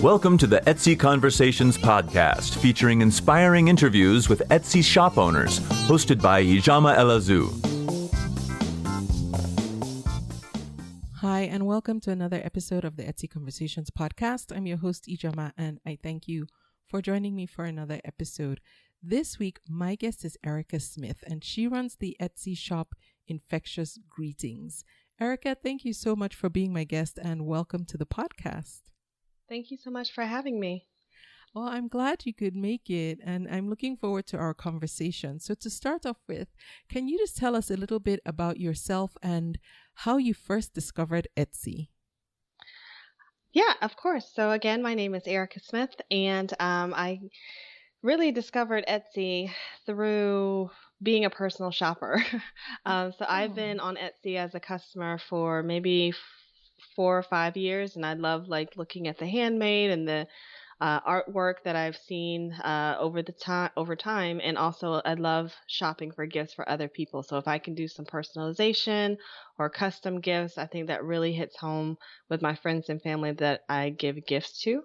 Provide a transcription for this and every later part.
Welcome to the Etsy Conversations podcast, featuring inspiring interviews with Etsy shop owners, hosted by Ijama Elazu. Hi, and welcome to another episode of the Etsy Conversations podcast. I'm your host, Ijama, and I thank you for joining me for another episode. This week, my guest is Aarica Smith, and she runs the Etsy shop Infectious Greetings. Aarica, thank you so much for being my guest, and welcome to the podcast. Thank you so much for having me. Well, I'm glad you could make it, and I'm looking forward to our conversation. So to start off with, can you just tell us a little bit about yourself and how you first discovered Etsy? Yeah, of course. So again, my name is Aarica Smith, and I really discovered Etsy through being a personal shopper. So I've been on Etsy as a customer for maybe 4 or 5 years, and I love looking at the handmade and the artwork that I've seen over time, and also I love shopping for gifts for other people. So if I can do some personalization or custom gifts, I think that really hits home with my friends and family that I give gifts to.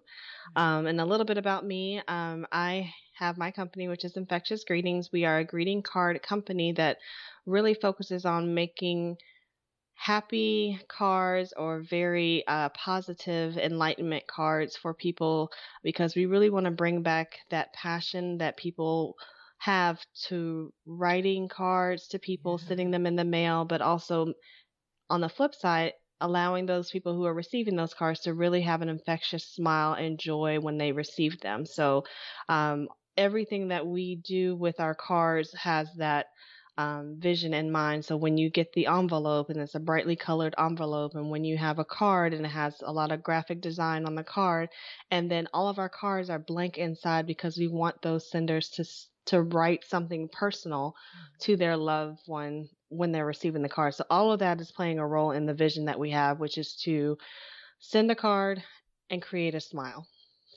And a little bit about me, I have my company, which is Infectious Greetings. We are a greeting card company that really focuses on making happy cards or very positive enlightenment cards for people, because we really want to bring back that passion that people have to writing cards to people, sending them in the mail, but also on the flip side, allowing those people who are receiving those cards to really have an infectious smile and joy when they receive them. So everything that we do with our cards has that vision in mind. So when you get the envelope and it's a brightly colored envelope, and when you have a card and it has a lot of graphic design on the card, and then all of our cards are blank inside because we want those senders to write something personal to their loved one when they're receiving the card. So all of that is playing a role in the vision that we have, which is to send a card and create a smile.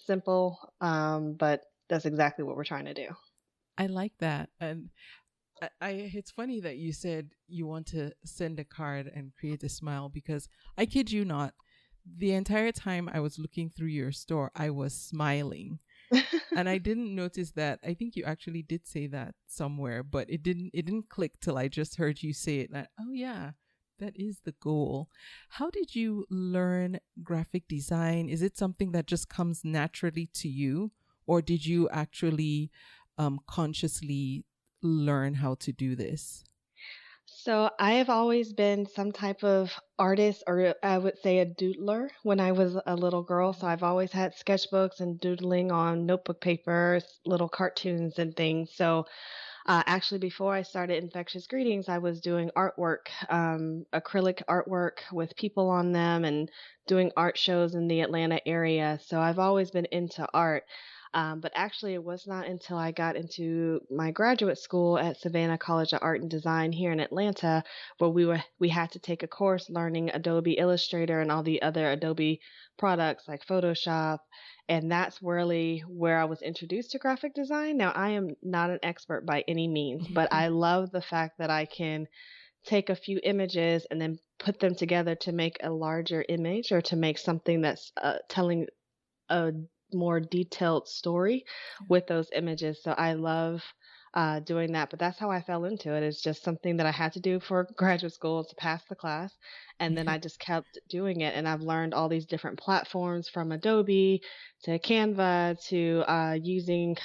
Simple, but that's exactly what we're trying to do. I like that. And it's funny that you said you want to send a card and create a smile, because I kid you not, the entire time I was looking through your store, I was smiling. And I didn't notice that. I think you actually did say that somewhere, but it didn't click till I just heard you say it. That, oh yeah, that is the goal. How did you learn graphic design? Is it something that just comes naturally to you, or did you actually consciously learn how to do this? So I have always been some type of artist, or I would say a doodler, when I was a little girl. So I've always had sketchbooks and doodling on notebook paper, little cartoons and things. So actually, before I started Infectious Greetings, I was doing artwork, acrylic artwork with people on them, and doing art shows in the Atlanta area. So I've always been into art. But actually, it was not until I got into my graduate school at Savannah College of Art and Design here in Atlanta, where we had to take a course learning Adobe Illustrator and all the other Adobe products like Photoshop. And that's really where I was introduced to graphic design. Now, I am not an expert by any means, but I love the fact that I can take a few images and then put them together to make a larger image, or to make something that's telling a more detailed story with those images. So I love doing that, but that's how I fell into it. It's just something that I had to do for graduate school to pass the class. And then I just kept doing it. And I've learned all these different platforms, from Adobe to Canva to using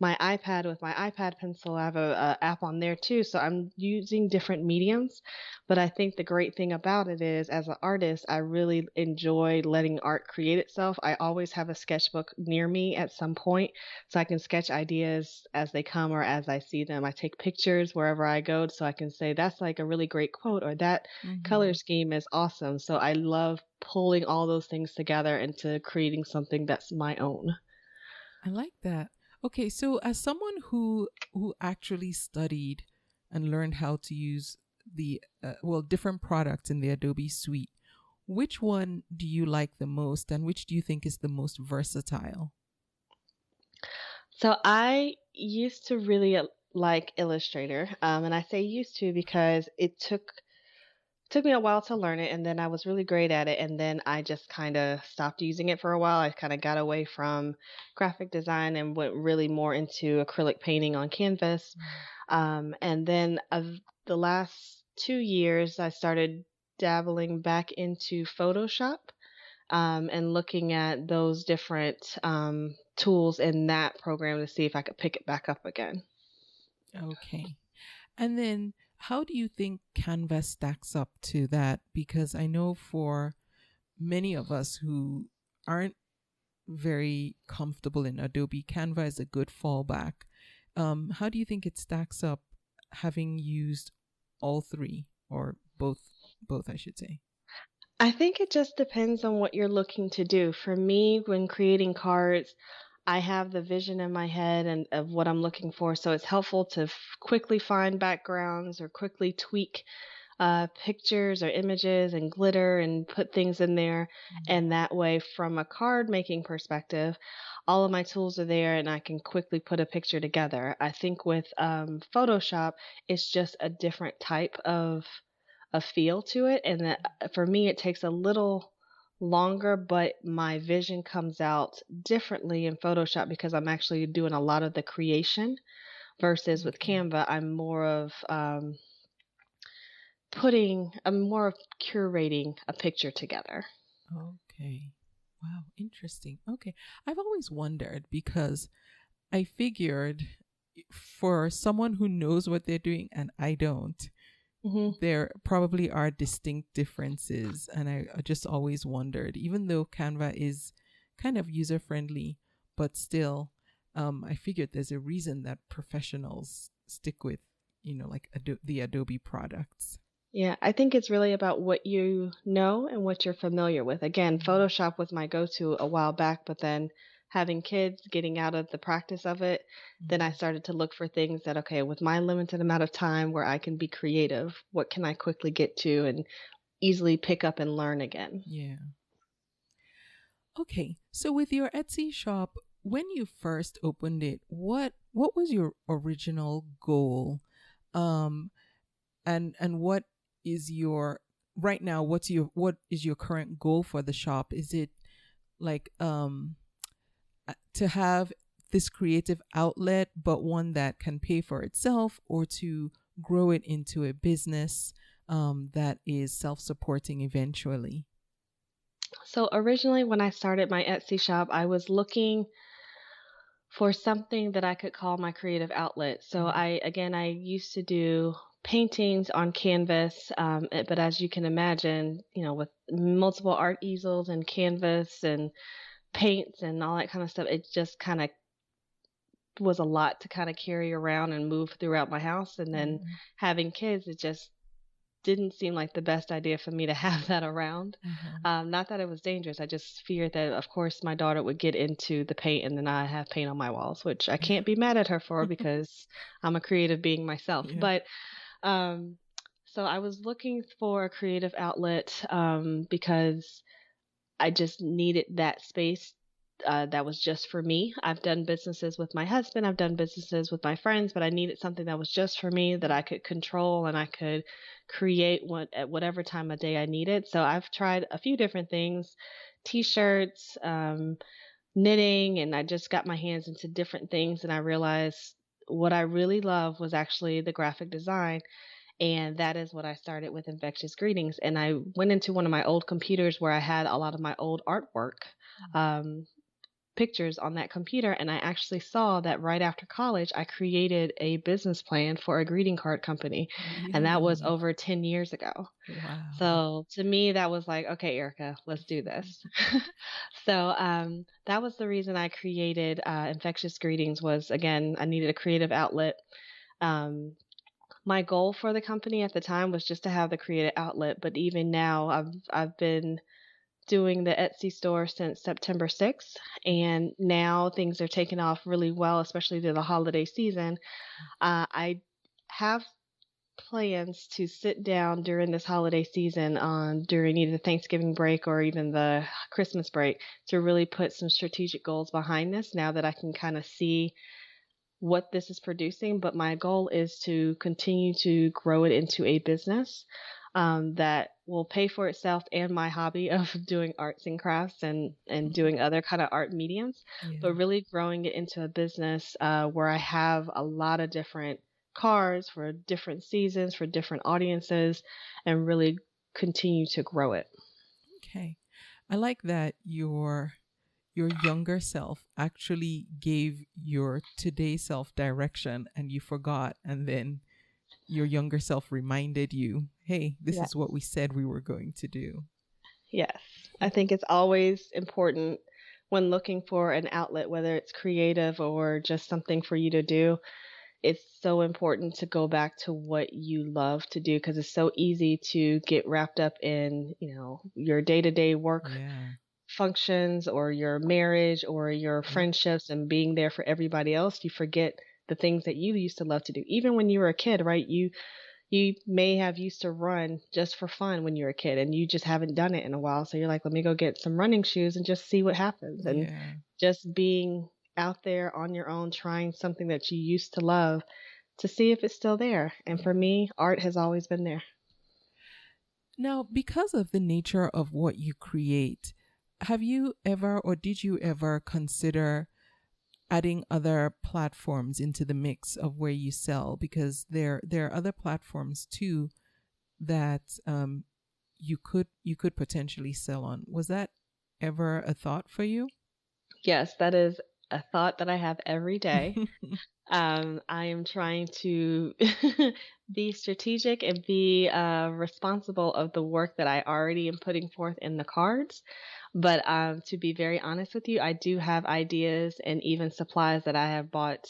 my iPad with my iPad pencil. I have a app on there too. So I'm using different mediums. But I think the great thing about it is, as an artist, I really enjoy letting art create itself. I always have a sketchbook near me at some point, so I can sketch ideas as they come or as I see them. I take pictures wherever I go, so I can say that's like a really great quote, or that color scheme is awesome. So I love pulling all those things together into creating something that's my own. I like that. Okay, so as someone who actually studied and learned how to use the different products in the Adobe suite, which one do you like the most, and which do you think is the most versatile? So I used to really like Illustrator, and I say used to because it took took me a while to learn it, and then I was really great at it, and then I just kind of stopped using it for a while. I kind of got away from graphic design and went really more into acrylic painting on canvas. And then the last 2 years, I started dabbling back into Photoshop, and looking at those different tools in that program to see if I could pick it back up again. Okay. And then how do you think Canva stacks up to that? Because I know for many of us who aren't very comfortable in Adobe, Canva is a good fallback. How do you think it stacks up, having used all three, or both, I should say? I think it just depends on what you're looking to do. For me, when creating cards, I have the vision in my head and of what I'm looking for, so it's helpful to quickly find backgrounds or quickly tweak pictures or images and glitter and put things in there. And that way, from a card making perspective, all of my tools are there and I can quickly put a picture together. I think with Photoshop, it's just a different type of a feel to it. And that for me, it takes a little longer, but my vision comes out differently in Photoshop because I'm actually doing a lot of the creation versus with Okay. Canva, I'm more of curating a picture together. Okay. Wow, interesting. Okay. I've always wondered because I figured for someone who knows what they're doing and I don't, Hmm. there probably are distinct differences. And I just always wondered, even though Canva is kind of user friendly, but still, I figured there's a reason that professionals stick with, like the Adobe products. Yeah, I think it's really about what you know and what you're familiar with. Again, Photoshop was my go-to a while back, but then having kids, getting out of the practice of it, then I started to look for things that, okay, with my limited amount of time where I can be creative, what can I quickly get to and easily pick up and learn again? Yeah. Okay. So with your Etsy shop, when you first opened it, what was your original goal? Um and what is your right now, what is your current goal for the shop? Is it like to have this creative outlet but one that can pay for itself, or to grow it into a business that is self-supporting eventually? So originally when I started my Etsy shop, I was looking for something that I could call my creative outlet. So I used to do paintings on canvas, but as you can imagine, with multiple art easels and canvas and paints and all that kind of stuff, it just kind of was a lot to kind of carry around and move throughout my house. And then Yeah. having kids, it just didn't seem like the best idea for me to have that around. Not that it was dangerous. I just feared that, of course, my daughter would get into the paint and then I have paint on my walls, which I can't be mad at her for because I'm a creative being myself. Yeah. But um, so I was looking for a creative outlet because I just needed that space that was just for me. I've done businesses with my husband, I've done businesses with my friends, but I needed something that was just for me that I could control and I could create at whatever time of day I needed. So I've tried a few different things, t-shirts, knitting, and I just got my hands into different things. And I realized what I really love was actually the graphic design. And that is what I started with Infectious Greetings. And I went into one of my old computers where I had a lot of my old artwork. Pictures on that computer, and I actually saw that right after college I created a business plan for a greeting card company, and that was Really? over 10 years ago. Wow. So to me that was like, okay, Aarica, let's do this. So that was the reason I created Infectious Greetings. Was, again, I needed a creative outlet. um, my goal for the company at the time was just to have the creative outlet, but even now I've been doing the Etsy store since September 6th, and now things are taking off really well, especially through the holiday season. I have plans to sit down during this holiday season, during either the Thanksgiving break or even the Christmas break, to really put some strategic goals behind this now that I can kind of see what this is producing. But my goal is to continue to grow it into a business. that will pay for itself and my hobby of doing arts and crafts and Mhm. doing other kind of art mediums, Yeah. but really growing it into a business where I have a lot of different cards for different seasons, for different audiences, and really continue to grow it. Okay. I like that your younger self actually gave your today self direction and you forgot, and then your younger self reminded you, hey, this Yeah. is what we said we were going to do. Yes. I think it's always important when looking for an outlet, whether it's creative or just something for you to do. It's so important to go back to what you love to do because it's so easy to get wrapped up in, your day-to-day work Yeah. functions or your marriage or your Yep. friendships and being there for everybody else. You forget the things that you used to love to do. Even when you were a kid, right? You may have used to run just for fun when you were a kid and you just haven't done it in a while. So you're like, let me go get some running shoes and just see what happens. And Yeah. just being out there on your own, trying something that you used to love to see if it's still there. And for me, art has always been there. Now, because of the nature of what you create, have you ever or did you ever consider adding other platforms into the mix of where you sell? Because there are other platforms too that you could potentially sell on. Was that ever a thought for you? Yes, that is a thought that I have every day. I am trying to be strategic and be responsible of the work that I already am putting forth in the cards. But to be very honest with you, I do have ideas and even supplies that I have bought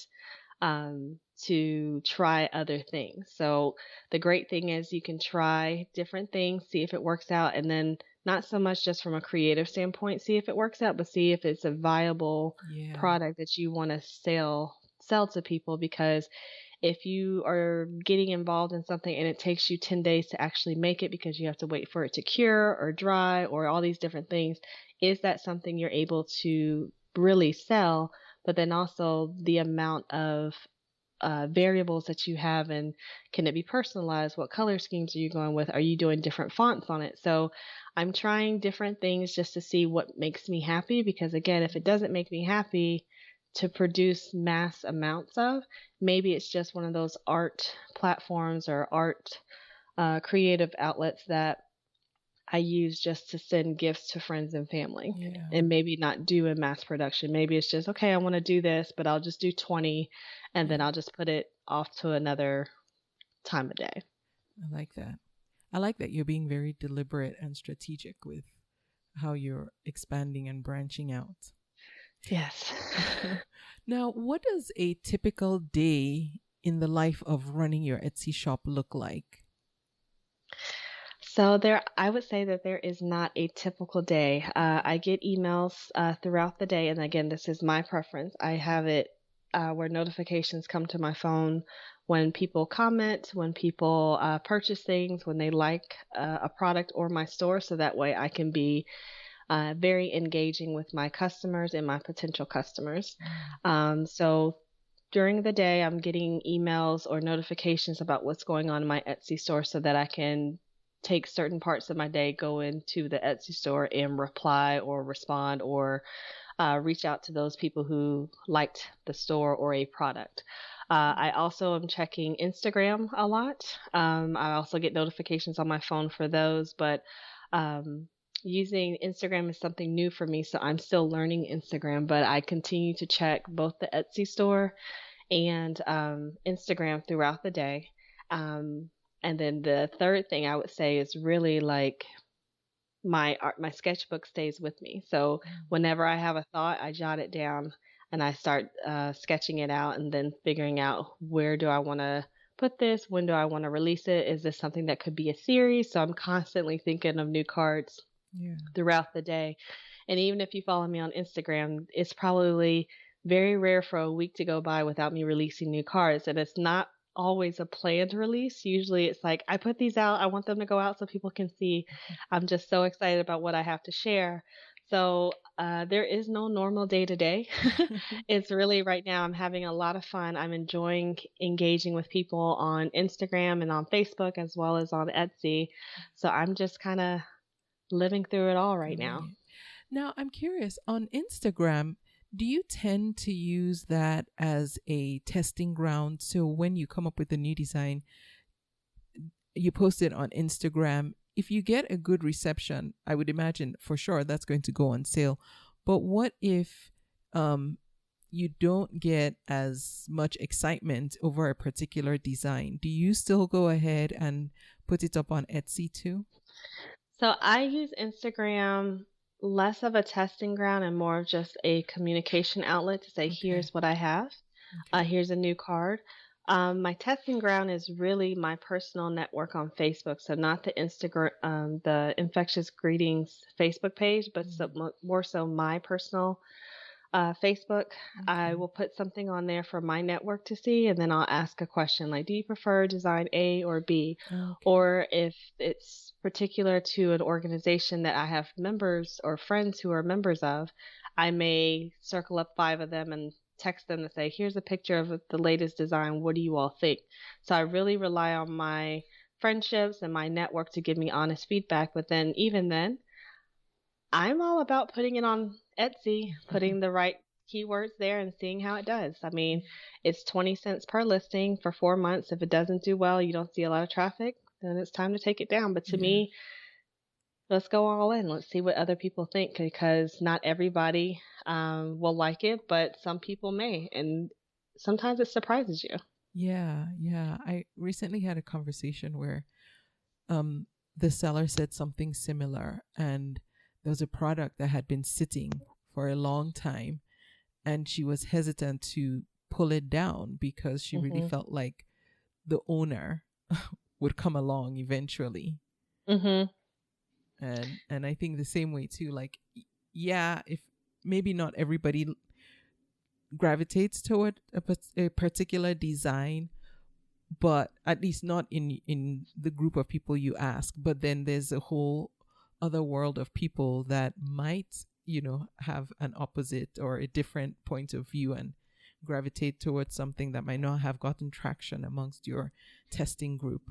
to try other things. So the great thing is you can try different things, see if it works out, and then not so much just from a creative standpoint, see if it works out, but see if it's a viable Yeah. product that you want to sell to people because if you are getting involved in something and it takes you 10 days to actually make it because you have to wait for it to cure or dry or all these different things, is that something you're able to really sell? But then also the amount of variables that you have and can it be personalized? What color schemes are you going with? Are you doing different fonts on it? So I'm trying different things just to see what makes me happy because again, if it doesn't make me happy to produce mass amounts of, maybe it's just one of those art platforms or art creative outlets that I use just to send gifts to friends and family Yeah. and maybe not do a mass production. Maybe it's just, okay, I want to do this, but I'll just do 20 and then Yeah. I'll just put it off to another time of day. I like that. I like that you're being very deliberate and strategic with how you're expanding and branching out. Yes. Now, what does a typical day in the life of running your Etsy shop look like? So I would say that there is not a typical day. I get emails throughout the day, and again, this is my preference. I have it where notifications come to my phone when people comment, when people purchase things, when they like a product or my store, so that way I can be very engaging with my customers and my potential customers. So during the day, I'm getting emails or notifications about what's going on in my Etsy store so that I can take certain parts of my day, go into the Etsy store and reply or respond or reach out to those people who liked the store or a product. I also am checking Instagram a lot. I also get notifications on my phone for those, but um, using Instagram is something new for me, so I'm still learning Instagram, but I continue to check both the Etsy store and Instagram throughout the day. Um, and then the third thing I would say is really like my art, my sketchbook stays with me. So whenever I have a thought, I jot it down and I start sketching it out and then figuring out where do I want to put this? When do I want to release it? Is this something that could be a series? So I'm constantly thinking of new cards Yeah. throughout the day. And even if you follow me on Instagram, it's probably very rare for a week to go by without me releasing new cards. And it's not always a planned release. Usually it's like, I put these out, I want them to go out so people can see. I'm just so excited about what I have to share. So there is no normal day to day. It's really right now, I'm having a lot of fun. I'm enjoying engaging with people on Instagram and on Facebook as well as on Etsy. So I'm just kind of living through it all right Doing now. it. Now, I'm curious, on Instagram, do you tend to use that as a testing ground? So when you come up with a new design, you post it on Instagram. If you get a good reception, I would imagine for sure that's going to go on sale. But what if you don't get as much excitement over a particular design? Do you still go ahead and put it up on Etsy too? So I use Instagram less of a testing ground and more of just a communication outlet to say, Okay. here's what I have. Okay. Here's a new card. My testing ground is really my personal network on Facebook. So not the Instagram, the Infectious Greetings Facebook page, but more so my personal Facebook. I Okay. will put something on there for my network to see, and then I'll ask a question like, do you prefer design A or B? Okay. Or if it's particular to an organization that I have members or friends who are members of, I may circle up 5 of them and text them to say, here's a picture of the latest design. What do you all think? So I really rely on my friendships and my network to give me honest feedback. But then, even then, I'm all about putting it on Etsy, putting the right keywords there and seeing how it does. I mean, it's 20 cents per listing for 4 months. If it doesn't do well, you don't see a lot of traffic, then it's time to take it down. But to Yeah. me, let's go all in. Let's see what other people think because not everybody will like it, but some people may. And sometimes it surprises you. Yeah. Yeah. I recently had a conversation where um the seller said something similar, and there was a product that had been sitting for a long time, and she was hesitant to pull it down because she really Hmm. felt like the owner would come along eventually. Hmm. And I think the same way too, like, yeah, if maybe not everybody gravitates toward a particular design, but at least not in the group of people you ask. But then there's a whole other world of people that might, have an opposite or a different point of view and gravitate towards something that might not have gotten traction amongst your testing group.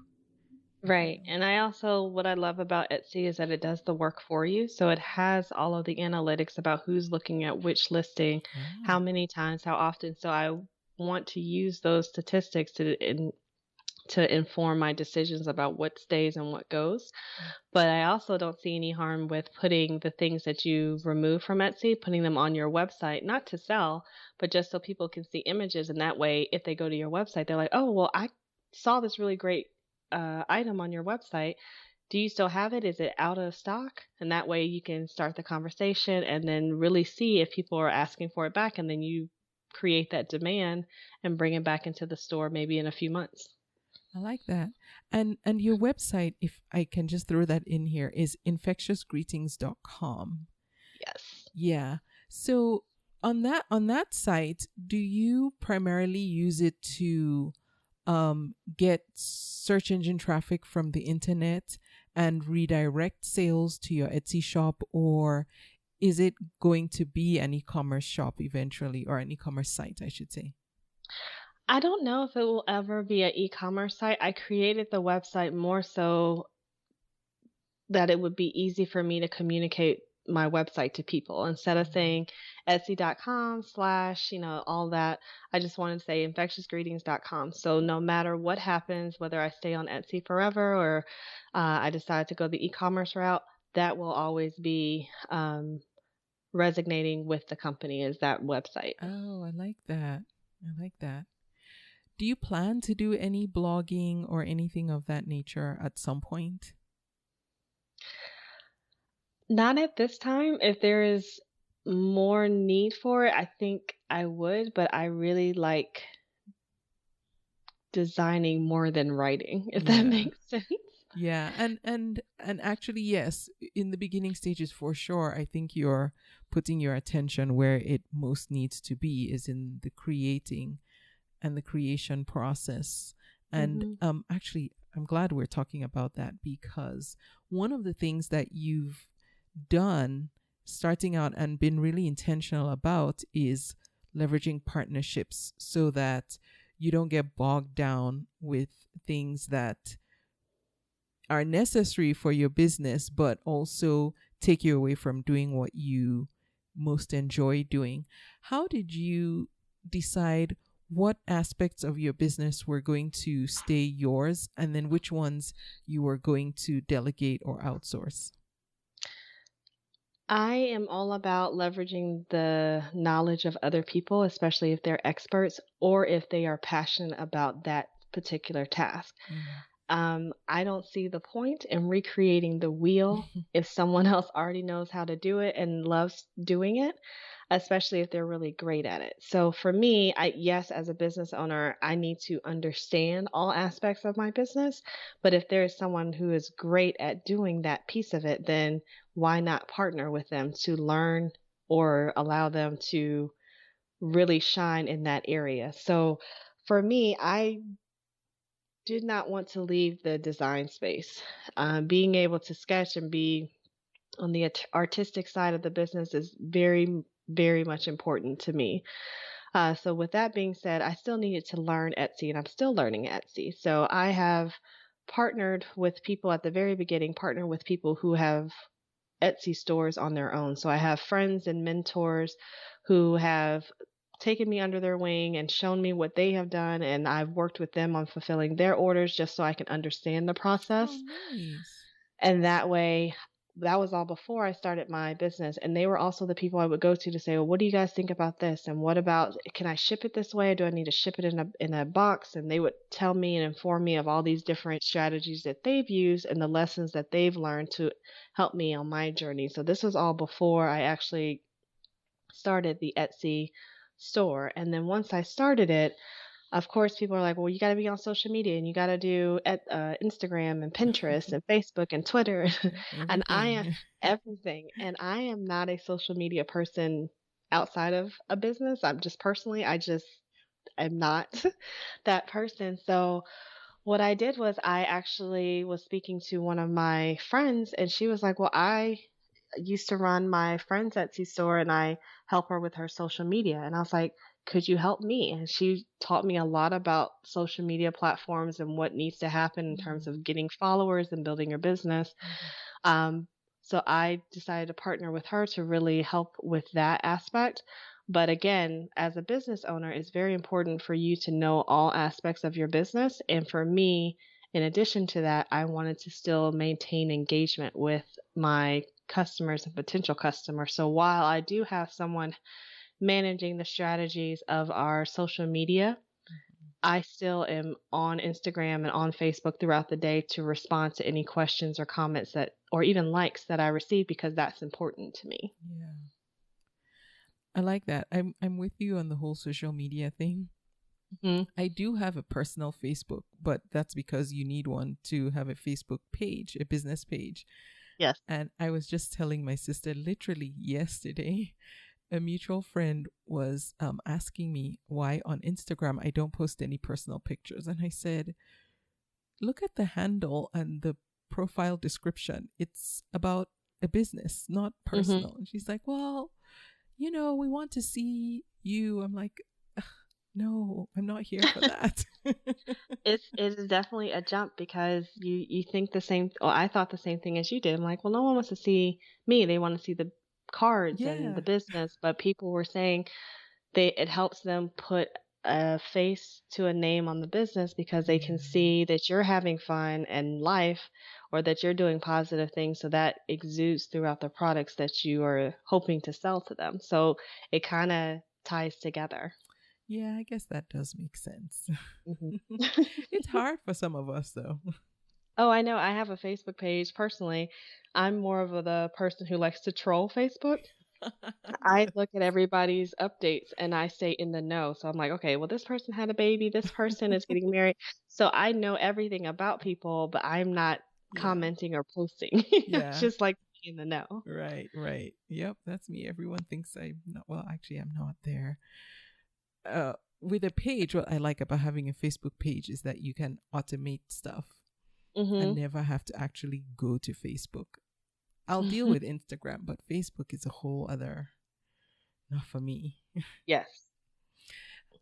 Right. And I also, what I love about Etsy is that it does the work for you. So it has all of the analytics about who's looking at which listing, how Ah, many times, how often. So I want to use those statistics to inform my decisions about what stays and what goes. But I also don't see any harm with putting the things that you remove from Etsy, putting them on your website, not to sell, but just so people can see images. And that way, if they go to your website, they're like, oh, well, I saw this really great item on your website. Do you still have it? Is it out of stock? And that way you can start the conversation and then really see if people are asking for it back. And then you create that demand and bring it back into the store maybe in a few months. I like that. And your website, if I can just throw that in here, is infectiousgreetings.com. Yes. Yeah. So on that site, do you primarily use it to get search engine traffic from the internet and redirect sales to your Etsy shop, or is it going to be an e-commerce shop eventually, or an e-commerce site, I should say? I don't know if it will ever be an e-commerce site. I created the website more so that it would be easy for me to communicate my website to people instead of saying etsy.com slash, all that. I just wanted to say infectiousgreetings.com. So no matter what happens, whether I stay on Etsy forever or I decide to go the e-commerce route, that will always be resonating with the company is that website. Oh, I like that. I like that. Do you plan to do any blogging or anything of that nature at some point? Not at this time. If there is more need for it, I think I would, but I really like designing more than writing, if that Yeah. makes sense. Yeah, and actually, yes, in the beginning stages for sure, I think you're putting your attention where it most needs to be, is in the creating and the creation process. And Hmm. actually, I'm glad we're talking about that, because one of the things that you've done starting out and been really intentional about is leveraging partnerships so that you don't get bogged down with things that are necessary for your business, but also take you away from doing what you most enjoy doing. How did you decide what aspects of your business were going to stay yours and then which ones you were going to delegate or outsource? I am all about leveraging the knowledge of other people, especially if they're experts or if they are passionate about that particular task. Mm. I don't see the point in recreating the wheel if someone else already knows how to do it and loves doing it, especially if they're really great at it. So for me, yes, as a business owner, I need to understand all aspects of my business. But if there is someone who is great at doing that piece of it, then why not partner with them to learn or allow them to really shine in that area? So for me, I did not want to leave the design space. Being able to sketch and be on the artistic side of the business is very, very much important to me. So, with that being said, I still needed to learn Etsy and I'm still learning Etsy. So, I have partnered with people at the very beginning, partnered with people who have Etsy stores on their own. So I have friends and mentors who have taken me under their wing and shown me what they have done. And I've worked with them on fulfilling their orders just so I can understand the Oh, process. nice. And that way, that was all before I started my business. And they were also the people I would go to say, well, what do you guys think about this? And what about, can I ship it this way? Do I need to ship it in a box? And they would tell me and inform me of all these different strategies that they've used and the lessons that they've learned to help me on my journey. So this was all before I actually started the Etsy store. And then once I started it, of course, people are like, well, you got to be on social media and you got to do at Instagram and Pinterest and Facebook and Twitter. And I am Everything. everything. And I am not a social media person outside of a business. I'm just personally, I just am not that person. So what I did was I actually was speaking to one of my friends and she was like, well, I used to run my friend's Etsy store and I help her with her social media. And I was like, could you help me? And she taught me a lot about social media platforms and what needs to happen in terms Mhm. of getting followers and building your business. Mhm. Um, so I decided to partner with her to really help with that aspect. But again, as a business owner, it's very important for you to know all aspects of your business. And for me, in addition to that, I wanted to still maintain engagement with my customers and potential customers. So while I do have someone managing the strategies of our social media, I still am on Instagram and on Facebook throughout the day to respond to any questions or comments that, or even likes that I receive because that's important to me. Yeah. I like that. I'm with you on the whole social media thing. Hmm. I do have a personal Facebook, but that's because you need one to have a Facebook page, a business page. Yes. And I was just telling my sister literally yesterday, a mutual friend was asking me why on Instagram I don't post any personal pictures. And I said, look at the handle and the profile description. It's about a business, not Hmm. personal. And she's like, well, we want to see you. I'm like, "Ugh, no, I'm not here for that." It is definitely a jump because you think the same. Well, I thought the same thing as you did. I'm like, well, no one wants to see me. They want to see the cards and the Yeah. business. But people were saying it helps them put a face to a name on the business because they can Yeah. see that you're having fun and life or that you're doing positive things so that exudes throughout the products that you are hoping to sell to them. So it kind of ties together. Yeah, I guess that does make sense. Hmm. It's hard for some of us, though. Oh, I know. I have a Facebook page personally. I'm more of the person who likes to troll Facebook. I Yes. look at everybody's updates and I stay in the know. So I'm like, okay, well, this person had a baby, this person is getting married. So I know everything about people, but I'm not Yeah. commenting or posting. I Yeah. just like to be in the know. Right, right. Yep, that's me. Everyone thinks I'm not, well, actually, I'm not there. With a page, what I like about having a Facebook page is that you can automate stuff and Hmm. never have to actually go to Facebook. I'll deal with Instagram, but Facebook is a whole other, not for me. Yes.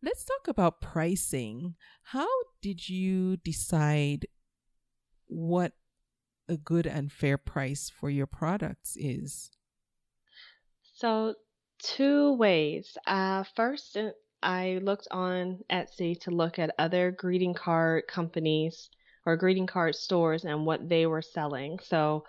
Let's talk about pricing. How did you decide what a good and fair price for your products is? So, two ways. First, I looked on Etsy to look at other greeting card companies or greeting card stores and what they were selling. So,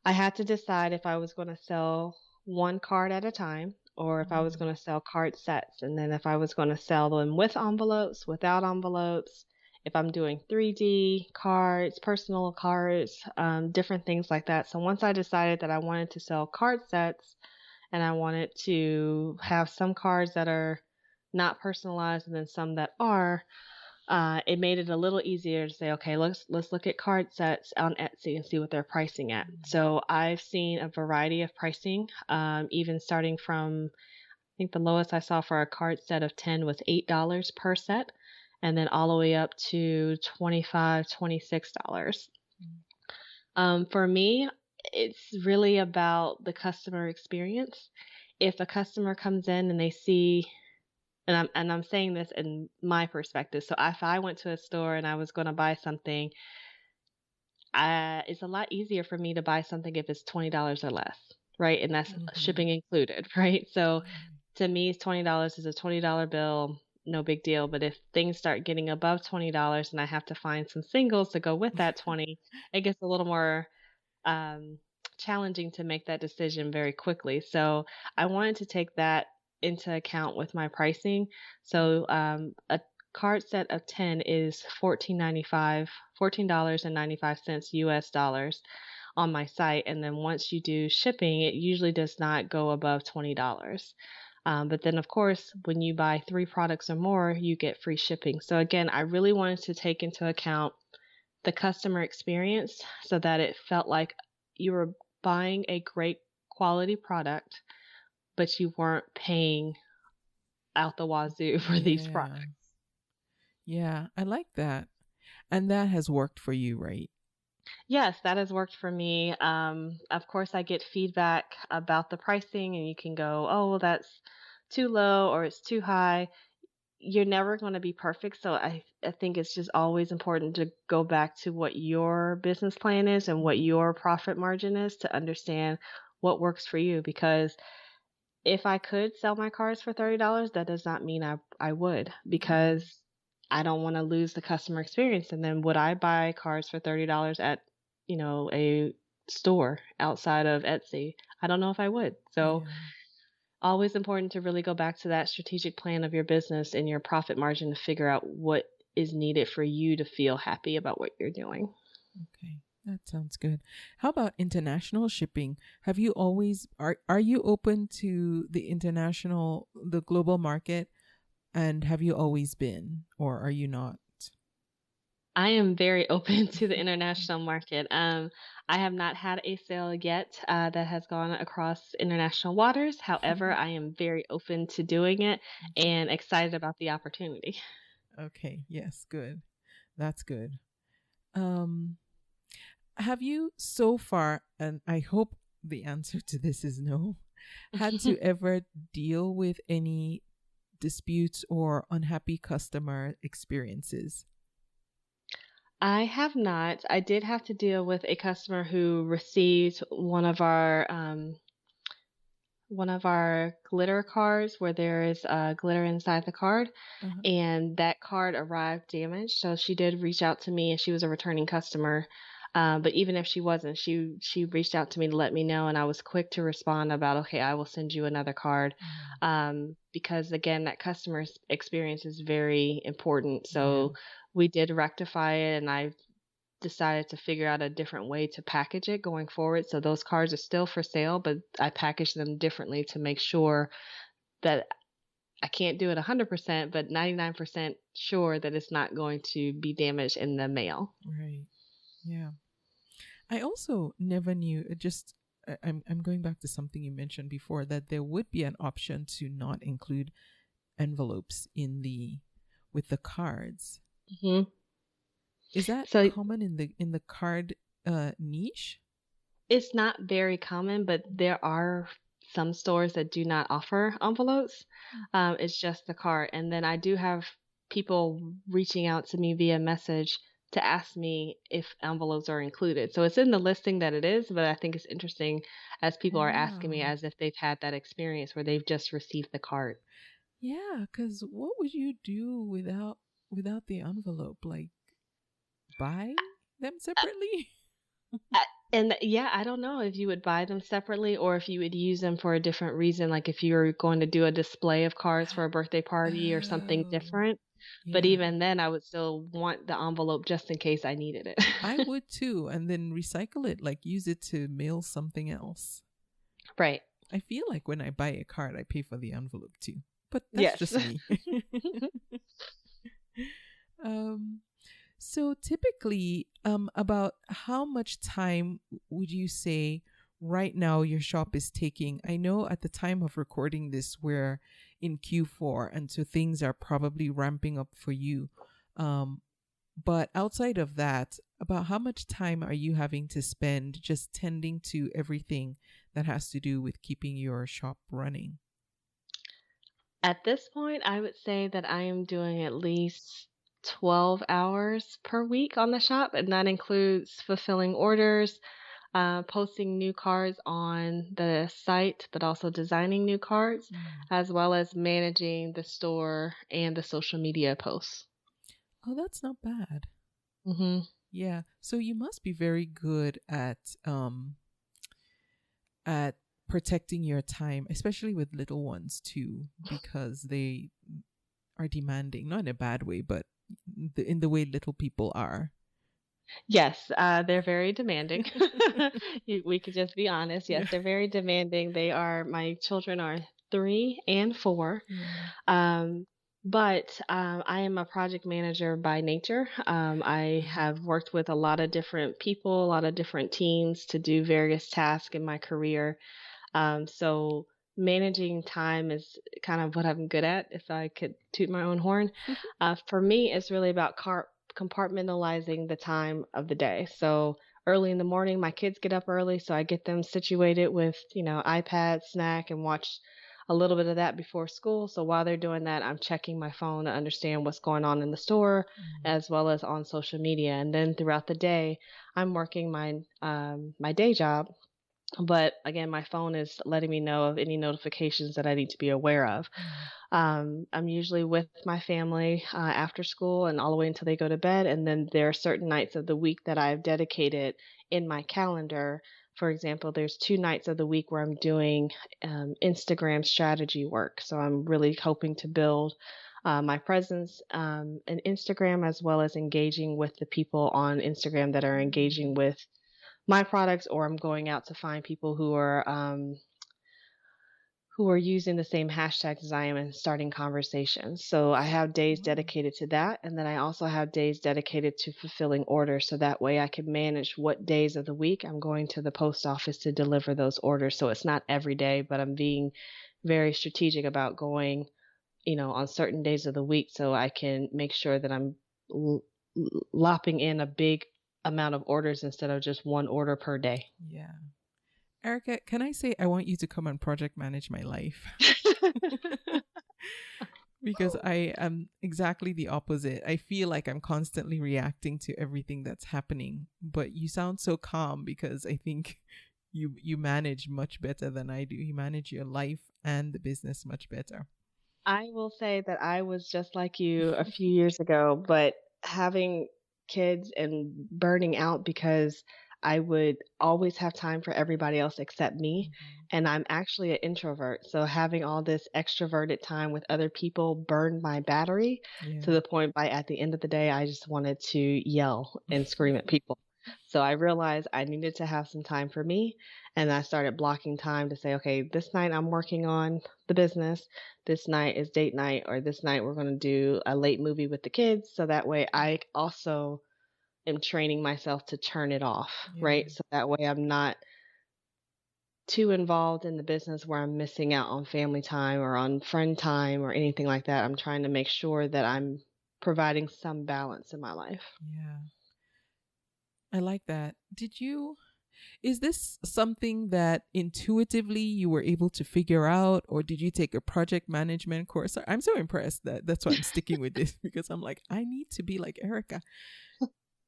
I had to decide if I was going to sell one card at a time or if I was going to sell card sets. And then if I was going to sell them with envelopes, without envelopes, if I'm doing 3D cards, personal cards, different things like that. So once I decided that I wanted to sell card sets and I wanted to have some cards that are not personalized and then some that are, it made it a little easier to say, okay, let's look at card sets on Etsy and see what they're pricing at. So I've seen a variety of pricing, even starting from, I think the lowest I saw for a card set of 10 was $8 per set, and then all the way up to $25, $26. For me, it's really about the customer experience. If a customer comes in and they see, and I'm saying this in my perspective. So if I went to a store and I was going to buy something, it's a lot easier for me to buy something if it's $20 or less, right? And that's shipping included, right? So to me, $20 is a $20 bill, no big deal. But if things start getting above $20 and I have to find some singles to go with that 20, it gets a little more challenging to make that decision very quickly. So I wanted to take that into account with my pricing. So a card set of 10 is $14.95 US dollars on my site. And then once you do shipping, it usually does not go above $20. But then, of course, when you buy 3 products or more, you get free shipping. So again, I really wanted to take into account the customer experience so that it felt like you were buying a great quality product, but you weren't paying out the wazoo for these products. Yeah, I like that. And that has worked for you, right? Yes, that has worked for me. Of course, I get feedback about the pricing, and you can go, oh, well, that's too low or it's too high. You're never going to be perfect. So I think it's just always important to go back to what your business plan is and what your profit margin is to understand what works for you. Because if I could sell my cars for $30, that does not mean I would, because I don't want to lose the customer experience. And then would I buy cars for $30 at, a store outside of Etsy? I don't know if I would. So always important to really go back to that strategic plan of your business and your profit margin to figure out what is needed for you to feel happy about what you're doing. Okay. That sounds good. How about international shipping? Have you always are you open to the global market, and have you always been, or are you not? I am very open to the international market. I have not had a sale yet that has gone across international waters. However, I am very open to doing it and excited about the opportunity. Okay. Yes. Good. That's good. Have you so far, and I hope the answer to this is no, had to ever deal with any disputes or unhappy customer experiences? I have not. I did have to deal with a customer who received one of our glitter cards where there is glitter inside the card, and that card arrived damaged. So she did reach out to me, and she was a returning customer. But even if she wasn't, she reached out to me to let me know, and I was quick to respond about, okay, I will send you another card, because again, that customer experience is very important. So we did rectify it, and I decided to figure out a different way to package it going forward. So those cards are still for sale, but I packaged them differently to make sure that I can't do it 100%, but 99% sure that it's not going to be damaged in the mail. Right. Yeah. I also never knew, I'm going back to something you mentioned before, that there would be an option to not include envelopes with the cards. Mm-hmm. Is that common in the card niche? It's not very common, but there are some stores that do not offer envelopes. It's just the card. And then I do have people reaching out to me via message to ask me if envelopes are included. So it's in the listing that it is, but I think it's interesting as people are asking me Wow. as if they've had that experience where they've just received the card. Yeah, because what would you do without the envelope? Like buy them separately? I- And yeah, I don't know if you would buy them separately or if you would use them for a different reason, like if you were going to do a display of cards for a birthday party or something Oh, different. But yeah. even then, I would still want the envelope just in case I needed it. I would too, and then recycle it, like use it to mail something else. Right. I feel like when I buy a card, I pay for the envelope too. But that's Yes. just me. um, so typically, about how much time would you say right now your shop is taking? I know at the time of recording this, we're in Q4, and so things are probably ramping up for you. Um, but outside of that, about how much time are you having to spend just tending to everything that has to do with keeping your shop running? At this point, I would say that I am doing at least 12 hours per week on the shop, and that includes fulfilling orders, posting new cards on the site, but also designing new cards, Mm. as well as managing the store and the social media posts. Oh, that's not bad. Hmm. Yeah. So you must be very good at protecting your time, especially with little ones too, because they are demanding, not in a bad way, but in the way little people are. Yes, they're very demanding. We could just be honest. Yeah. Yes, they're very demanding. My children are 3 and 4. Yeah. Um, but I am a project manager by nature. I have worked with a lot of different people, a lot of different teams to do various tasks in my career. So managing time is kind of what I'm good at, if I could toot my own horn. For me, it's really about compartmentalizing the time of the day. So early in the morning, my kids get up early, so I get them situated with, iPad, snack, and watch a little bit of that before school. So while they're doing that, I'm checking my phone to understand what's going on in the store Mm. as well as on social media. And then throughout the day, I'm working my day job, but again, my phone is letting me know of any notifications that I need to be aware of. Yeah. I'm usually with my family after school and all the way until they go to bed. And then there are certain nights of the week that I've dedicated in my calendar. For example, there's 2 nights of the week where I'm doing Instagram strategy work. So I'm really hoping to build my presence in Instagram as well as engaging with the people on Instagram that are engaging with my products, or I'm going out to find people who are using the same hashtags as I am and starting conversations. So I have days Wow. dedicated to that, and then I also have days dedicated to fulfilling orders. So that way I can manage what days of the week I'm going to the post office to deliver those orders. So it's not every day, but I'm being very strategic about going, on certain days of the week so I can make sure that I'm l- lopping in a big amount of orders instead of just one order per day. Yeah. Erica, can I say I want you to come and project manage my life? Because I am exactly the opposite. I feel like I'm constantly reacting to everything that's happening, but you sound so calm because I think you manage much better than I do. You manage your life and the business much better. I will say that I was just like you a few years ago, but having kids and burning out because I would always have time for everybody else except me. Mhm. And I'm actually an introvert. So having all this extroverted time with other people burned my battery to Yeah. the point by at the end of the day, I just wanted to yell and scream at people. So I realized I needed to have some time for me. And I started blocking time to say, okay, this night I'm working on the business, this night is date night, or this night we're going to do a late movie with the kids. So that way I also am training myself to turn it off, Yeah. right? So that way I'm not too involved in the business where I'm missing out on family time or on friend time or anything like that. I'm trying to make sure that I'm providing some balance in my life. Yeah. I like that. Did you? Is this something that intuitively you were able to figure out, or did you take a project management course? I'm so impressed that's why I'm sticking with this because I'm like, I need to be like Aarica.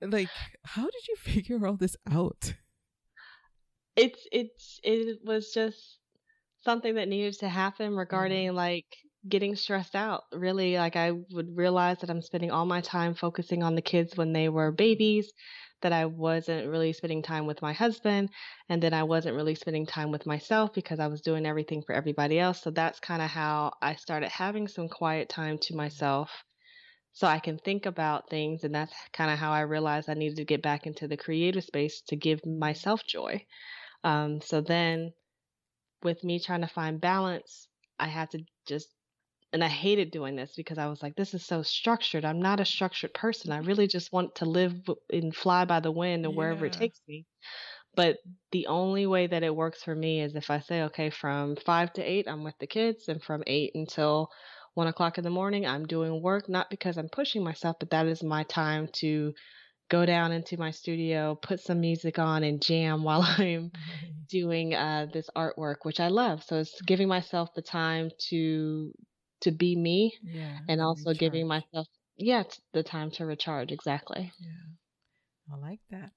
Like, how did you figure all this out? It was just something that needed to happen regarding like getting stressed out. Really, like I would realize that I'm spending all my time focusing on the kids when they were babies, that I wasn't really spending time with my husband, and then I wasn't really spending time with myself because I was doing everything for everybody else. So that's kind of how I started having some quiet time to myself so I can think about things. And that's kind of how I realized I needed to get back into the creative space to give myself joy. So then with me trying to find balance, I had to just, and I hated doing this because I was like, this is so structured. I'm not a structured person. I really just want to live and fly by the wind and wherever it Yeah. takes me. But the only way that it works for me is if I say, okay, from 5 to 8, I'm with the kids, and from 8 until 1 o'clock in the morning, I'm doing work, not because I'm pushing myself, but that is my time to go down into my studio, put some music on, and jam while I'm Right. doing this artwork, which I love. So it's giving myself the time to be me, Yeah. and And also giving recharge. myself the time to recharge. Exactly. Yeah. I like that.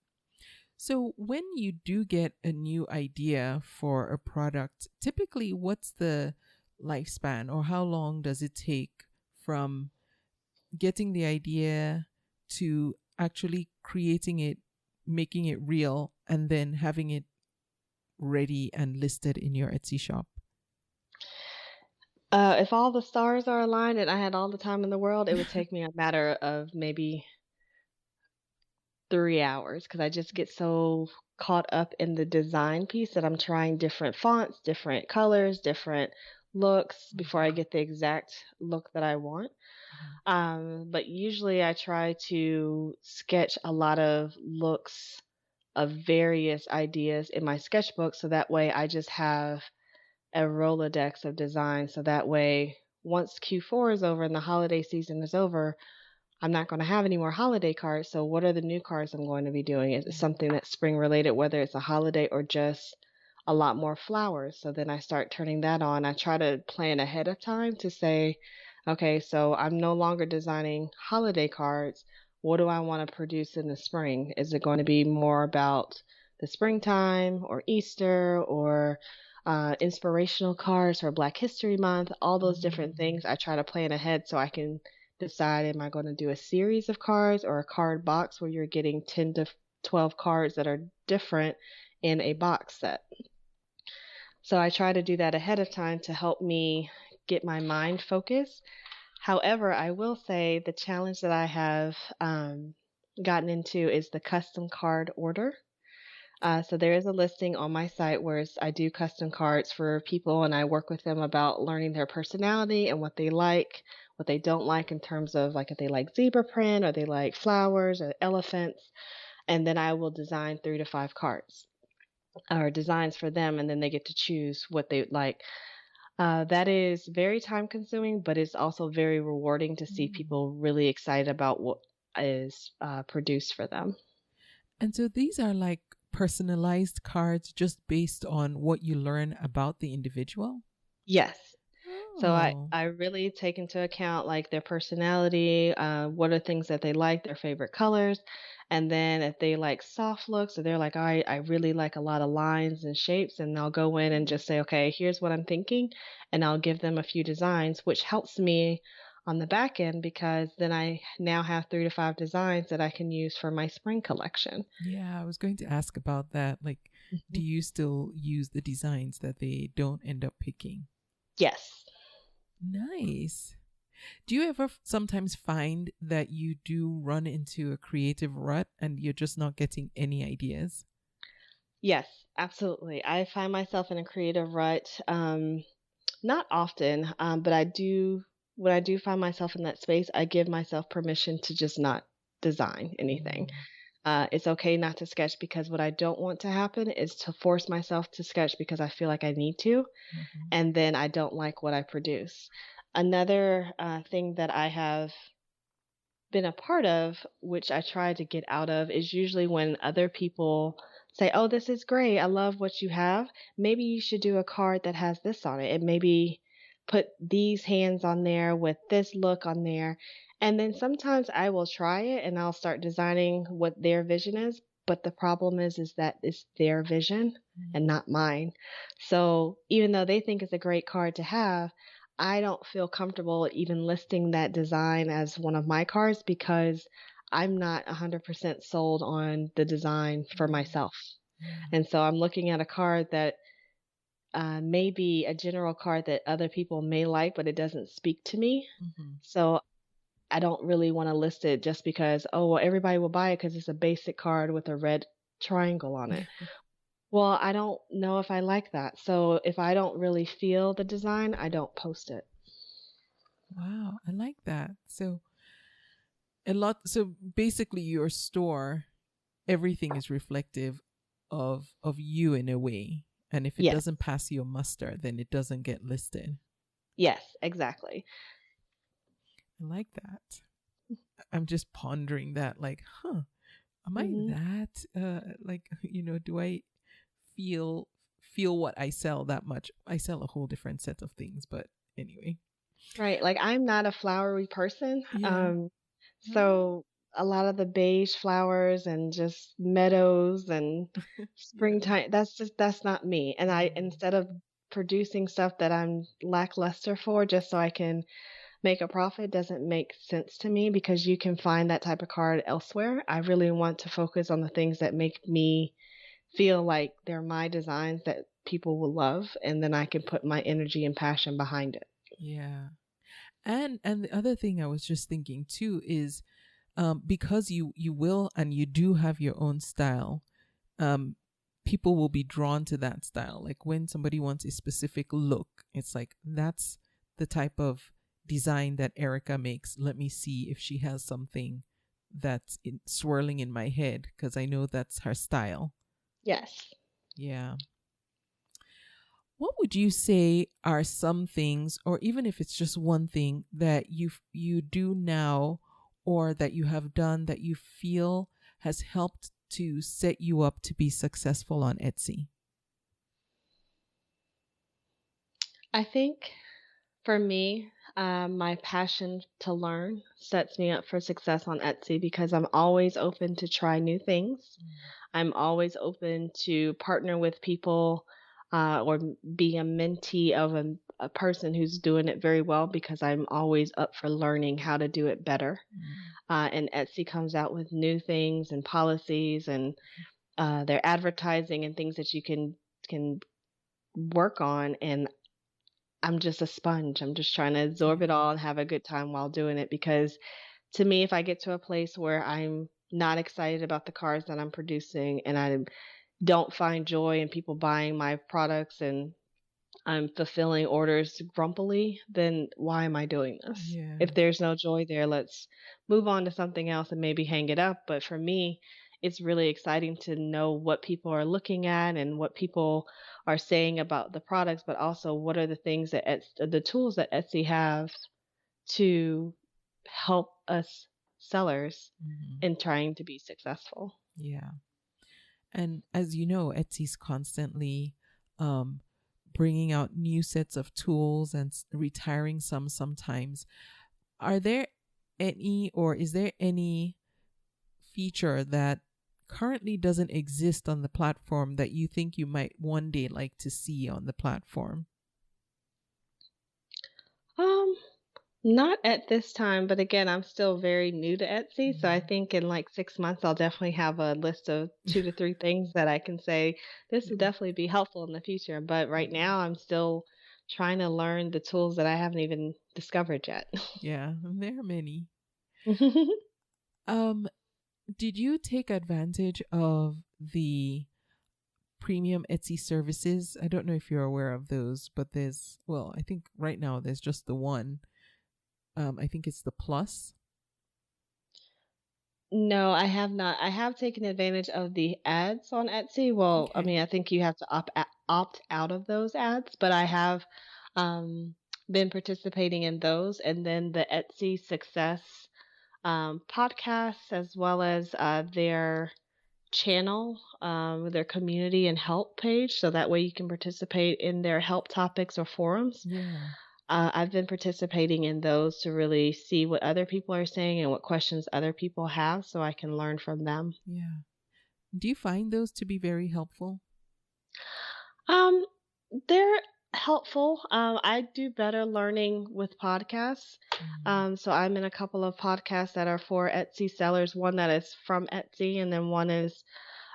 So, when you do get a new idea for a product, typically what's the lifespan or how long does it take from getting the idea to actually creating it, making it real, and then having it ready and listed in your Etsy shop? If all the stars are aligned and I had all the time in the world, it would take me a matter of maybe 3 hours because I just get so caught up in the design piece that I'm trying different fonts, different colors, different looks before I get the exact look that I want. But usually I try to sketch a lot of looks of various ideas in my sketchbook so that way I just have a Rolodex of design. So that way, once Q4 is over and the holiday season is over, I'm not going to have any more holiday cards. So, what are the new cards I'm going to be doing? Is it something that's spring related, whether it's a holiday or just a lot more flowers? So then I start turning that on. I try to plan ahead of time to say, okay, so I'm no longer designing holiday cards. What do I want to produce in the spring? Is it going to be more about the springtime or Easter or inspirational cards for Black History Month? All those different things I try to plan ahead so I can decide, am I going to do a series of cards or a card box where you're getting 10 to 12 cards that are different in a box set. So I try to do that ahead of time to help me get my mind focused. However, I will say the challenge that I have gotten into is the custom card order. So there is a listing on my site where I do custom cards for people and I work with them about learning their personality and what they like, what they don't like in terms of like if they like zebra print or they like flowers or elephants. And then I will design 3 to 5 cards or designs for them and then they get to choose what they like. That is very time consuming, but it's also very rewarding to see people really excited about what is produced for them. And so these are like personalized cards just based on what you learn about the individual? Yes. So Oh. I really take into account like their personality, what are things that they like, their favorite colors, and then if they like soft looks or they're like, I really like a lot of lines and shapes, and I'll go in and just say, okay, here's what I'm thinking, and I'll give them a few designs, which helps me on the back end because then I now have 3 to 5 designs that I can use for my spring collection. Yeah, I was going to ask about that. Like, do Mhm. you still use the designs that they don't end up picking? Yes. Nice. Do you ever sometimes find that you do run into a creative rut and you're just not getting any ideas? Yes, absolutely. I find myself in a creative rut. Not often, but I do, when I do find myself in that space, I give myself permission to just not design anything. It's okay not to sketch because what I don't want to happen is to force myself to sketch because I feel like I need to, Mm-hmm. and then I don't like what I produce. Another thing that I have been a part of, which I try to get out of, is usually when other people say, oh, this is great. I love what you have. Maybe you should do a card that has this on it, and maybe put these hands on there with this look on there. And then sometimes I will try it and I'll start designing what their vision is. But the problem is that it's their vision and not mine. So even though they think it's a great card to have, I don't feel comfortable even listing that design as one of my cards because I'm not 100% sold on the design for myself. Yeah. And so I'm looking at a card that may be a general card that other people may like, but it doesn't speak to me. So I don't really want to list it just because, oh, well, everybody will buy it because it's a basic card with a red triangle on it. Well, I don't know if I like that. So if I don't really feel the design, I don't post it. Wow, I like that. So basically your store, everything is reflective of you in a way. And if it Yes. doesn't pass your muster, then it doesn't get listed. Yes, exactly. I like that. I'm just pondering that, like, am I that like, do I feel what I sell that much? I sell a whole different set of things, but anyway. Right. Like I'm not a flowery person. Yeah. So a lot of the beige flowers and just meadows and springtime, that's not me. And I, instead of producing stuff that I'm lackluster for just so I can make a profit, doesn't make sense to me because you can find that type of card elsewhere. I really want to focus on the things that make me feel like they're my designs that people will love, and then I can put my energy and passion behind it. Yeah. And the other thing I was just thinking too is because you will and you do have your own style, people will be drawn to that style. Like when somebody wants a specific look, it's like that's the type of design that Aarica makes. Let me see if she has something that's swirling in my head because I know that's her style. Yes. Yeah. What would you say are some things, or even if it's just one thing that you do now or that you have done that you feel has helped to set you up to be successful on Etsy? I think for me, my passion to learn sets me up for success on Etsy because I'm always open to try new things. I'm always open to partner with people or be a mentee of a person who's doing it very well because I'm always up for learning how to do it better. And Etsy comes out with new things and policies and their advertising and things that you can work on. And I'm just a sponge. I'm just trying to absorb it all and have a good time while doing it because to me, if I get to a place where I'm not excited about the cards that I'm producing and I don't find joy in people buying my products and I'm fulfilling orders grumpily, then why am I doing this? Yeah. If there's no joy there, let's move on to something else and maybe hang it up. But for me, it's really exciting to know what people are looking at and what people are saying about the products, but also what are the things that the tools that Etsy have to help us sellers in trying to be successful. Yeah. And as you know, Etsy's constantly bringing out new sets of tools and retiring some sometimes. Are there any, or is there any feature that currently doesn't exist on the platform that you think you might one day like to see on the platform? Not at this time, but again, I'm still very new to Etsy, so I think in like 6 months I'll definitely have a list of 2 to 3 things that I can say this will definitely be helpful in the future. But right now, I'm still trying to learn the tools that I haven't even discovered yet. Yeah, there are many. Did you take advantage of the premium Etsy services? I don't know if you're aware of those, but I think right now there's just the one. I think it's the Plus. No, I have not. I have taken advantage of the ads on Etsy. Well, I Okay. mean, I think you have to opt out of those ads, but I have um, been participating in those, and then the Etsy Success podcasts, as well as their channel, their community and help page, so that way you can participate in their help topics or forums. Yeah. I've been participating in those to really see what other people are saying and what questions other people have so I can learn from them. Yeah. Do you find those to be very helpful? Um, they're helpful. I do better learning with podcasts. So I'm in a couple of podcasts that are for Etsy sellers. One that is from Etsy, and then one is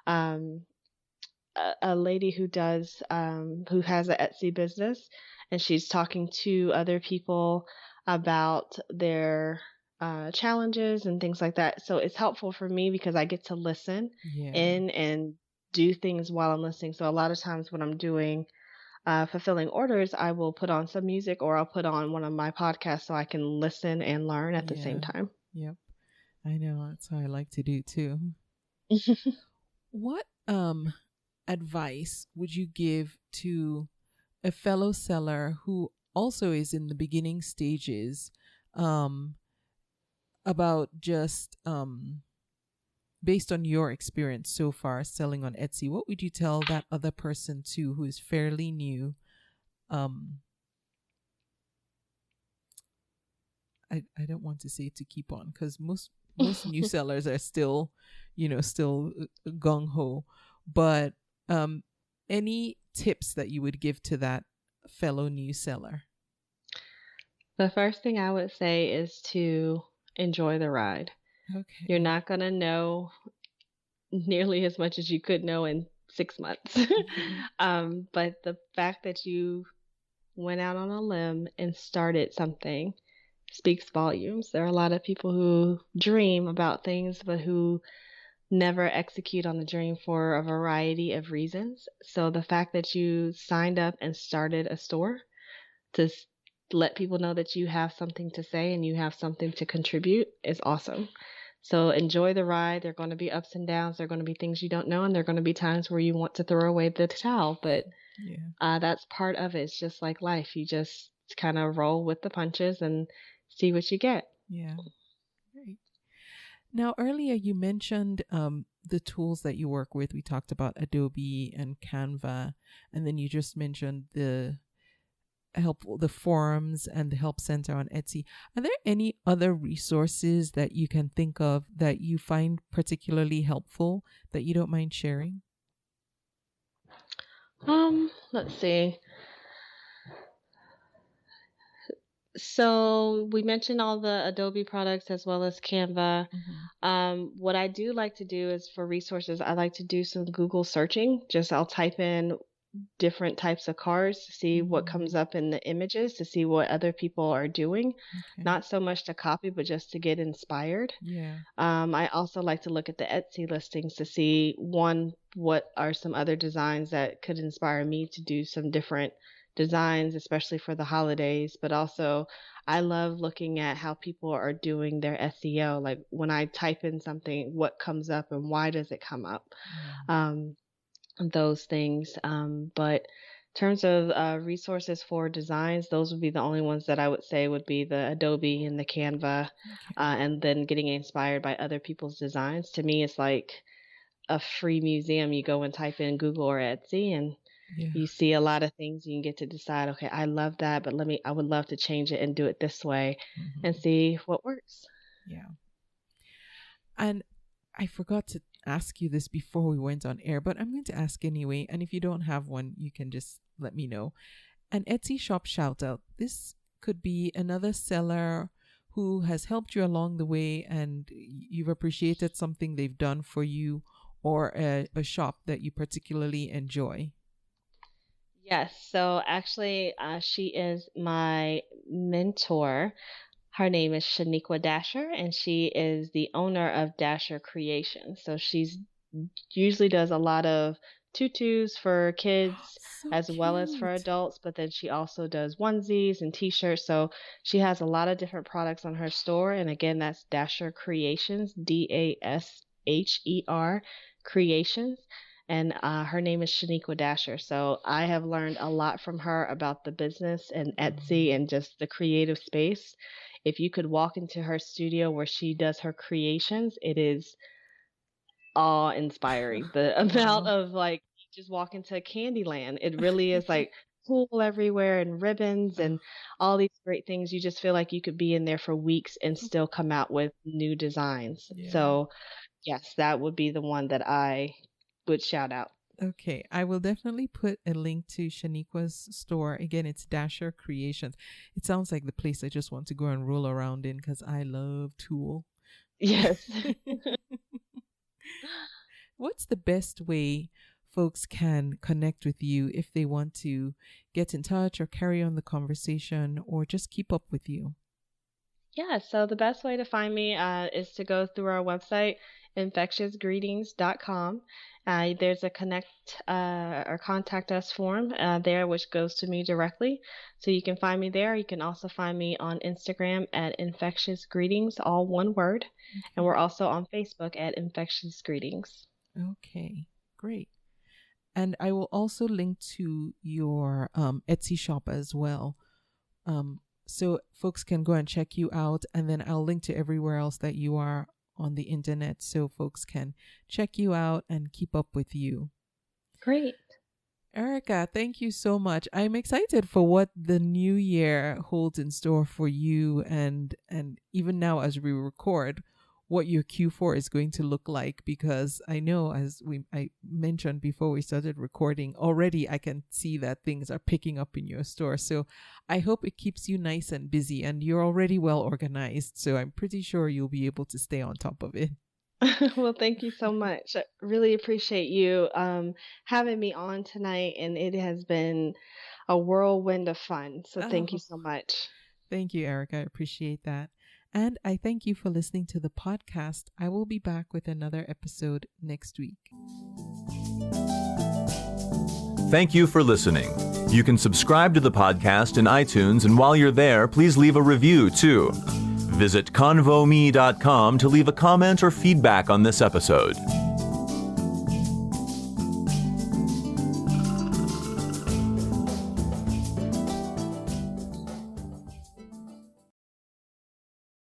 um, a lady who has an Etsy business, and she's talking to other people about their challenges and things like that. So it's helpful for me because I get to listen Yeah. in and do things while I'm listening. So a lot of times when I'm doing fulfilling orders, I will put on some music or I'll put on one of my podcasts so I can listen and learn at the same Yeah. time. Yep. I know. That's how I like to do too. What advice would you give to a fellow seller who also is in the beginning stages um about just based on your experience so far selling on Etsy, what would you tell that other person too who is fairly new? I don't want to say to keep on because most new sellers are still, still gung ho. But any tips that you would give to that fellow new seller? The first thing I would say is to enjoy the ride. Okay. You're not going to know nearly as much as you could know in 6 months. But the fact that you went out on a limb and started something speaks volumes. There are a lot of people who dream about things, but who never execute on the dream for a variety of reasons. So the fact that you signed up and started a store to let people know that you have something to say and you have something to contribute is awesome. So enjoy the ride. There are going to be ups and downs. There are going to be things you don't know, and there are going to be times where you want to throw away the towel. But that's part of it. It's just like life. You just kind of roll with the punches and see what you get. Yeah. Great. Now, earlier you mentioned the tools that you work with. We talked about Adobe and Canva, and then you just mentioned the forums and the help center on Etsy. Are there any other resources that you can think of that you find particularly helpful that you don't mind sharing? Let's see. So we mentioned all the Adobe products as well as Canva. What I do like to do is for resources, I like to do some Google searching. I'll type in different types of cards to see what comes up in the images, to see what other people are doing. Okay. Not so much to copy, but just to get inspired. Yeah. I also like to look at the Etsy listings to see what are some other designs that could inspire me to do some different designs, especially for the holidays. But also, I love looking at how people are doing their SEO. Like when I type in something, what comes up and why does it come up? Those things. But in terms of resources for designs, those would be the only ones that I would say would be the Adobe and the Canva, and then getting inspired by other people's designs. To me, it's like a free museum. You go and type in Google or Etsy, and you see a lot of things. You can get to decide, okay, I love that, but I would love to change it and do it this way, and see what works. Yeah. And I forgot to ask you this before we went on air, but I'm going to ask anyway. And if you don't have one, you can just let me know. An Etsy shop shout out. This could be another seller who has helped you along the way and you've appreciated something they've done for you, or a shop that you particularly enjoy. Yes. So actually, she is my mentor. Her name is Shaniqua Dasher, and she is the owner of Dasher Creations. So she's usually does a lot of tutus for kids So as well as for cute. adults, but then she also does onesies and t-shirts. So she has a lot of different products on her store. And again, that's Dasher Creations, Dasher Creations. And her name is Shaniqua Dasher. So I have learned a lot from her about the business and Etsy and just the creative space. If you could walk into her studio where she does her creations, it is awe-inspiring. The amount Wow. of like just walk into Candyland. It really is like pool everywhere and ribbons Oh, and all these great things. You just feel like you could be in there for weeks and still come out with new designs. yeah. So, yes, that would be the one that I would shout out. Okay, I will definitely put a link to Shaniqua's store. Again, it's Dasher Creations. It sounds like the place I just want to go and roll around in because I love tulle. Yes. What's the best way folks can connect with you if they want to get in touch or carry on the conversation or just keep up with you? Yeah, so the best way to find me is to go through our website, infectiousgreetings.com. There's a connect or contact us form there, which goes to me directly. So you can find me there. You can also find me on Instagram at Infectious Greetings, all one word. And Okay. we're also on Facebook at Infectious Greetings. Okay, great. And I will also link to your Etsy shop as well. So folks can go and check you out. And then I'll link to everywhere else that you are on the internet so folks can check you out and keep up with you. Great. Aarica, thank you so much. I'm excited for what the new year holds in store for you and even now as we record, what your Q4 is going to look like because I know as I mentioned before we started recording, already I can see that things are picking up in your store. So I hope it keeps you nice and busy and you're already well organized. So I'm pretty sure you'll be able to stay on top of it. Well, thank you so much. I really appreciate you having me on tonight, and it has been a whirlwind of fun. So thank you Oh, so much. thank you, Aarica. I appreciate that. And I thank you for listening to the podcast. I will be back with another episode next week. Thank you for listening. You can subscribe to the podcast in iTunes, and while you're there, please leave a review too. Visit convome.com to leave a comment or feedback on this episode.